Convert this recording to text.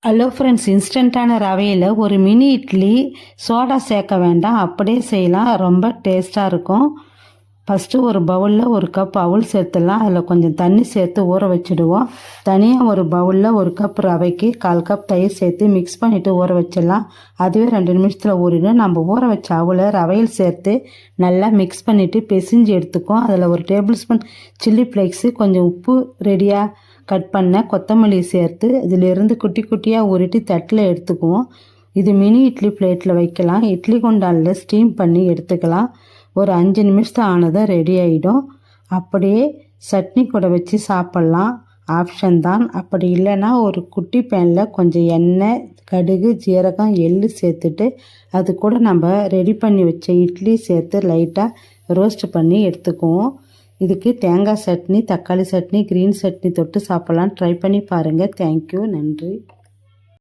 Hello friends, இன்ஸ்டண்ட்டான ரவையில் ஒரு mini idli soda சேர்க்க வேண்டாம், அப்படியே செய்யலாம். ரொம்ப டேஸ்ட்டாக இருக்கும். ஃபஸ்ட்டு ஒரு பவுலில் ஒரு கப் அவல் சேர்த்துடலாம். அதில் கொஞ்சம் தண்ணி சேர்த்து ஊற வச்சுடுவோம். தனியாக ஒரு பவுலில் ஒரு கப் ரவைக்கு 1/4 கப் தயிர் சேர்த்து மிக்ஸ் பண்ணிவிட்டு ஊற வச்சிடலாம். அதுவே 2 நிமிஷத்தில் ஊறிடும். நம்ம ஊற வச்ச அவலை ரவையில் சேர்த்து நல்லா மிக்ஸ் பண்ணிவிட்டு பிசைஞ்சு எடுத்துக்குவோம். அதில் ஒரு டேபிள் ஸ்பூன் சில்லி ஃப்ளேக்ஸு, கொஞ்சம் உப்பு, ரெடியாக கட் பண்ண கொத்தமல்லி சேர்த்து இதிலிருந்து குட்டி குட்டியாக உருட்டி தட்டில் எடுத்துக்குவோம். இது மினி இட்லி பிளேட்டில் வைக்கலாம். இட்லி குண்டானில் ஸ்டீம் பண்ணி எடுத்துக்கலாம். ஒரு 5 நிமிஷம் ஆனதும் ரெடி ஆகிடும். அப்படியே சட்னி கூட வச்சு சாப்பிட்லாம், ஆப்ஷன் தான். அப்படி இல்லைன்னா ஒரு குட்டி பேனில் கொஞ்சம் எண்ணெய், கடுகு, ஜீரகம், எள்ளு சேர்த்துட்டு அது கூட நம்ம ரெடி பண்ணி வச்ச இட்லி சேர்த்து லைட்டாக ரோஸ்ட் பண்ணி எடுத்துக்குவோம். இதுக்கு தேங்காய் சட்னி, தக்காளி சட்னி, க்ரீன் சட்னி தொட்டு சாப்பிட்லாம். ட்ரை பண்ணி பாருங்கள். தேங்க்யூ, நன்றி.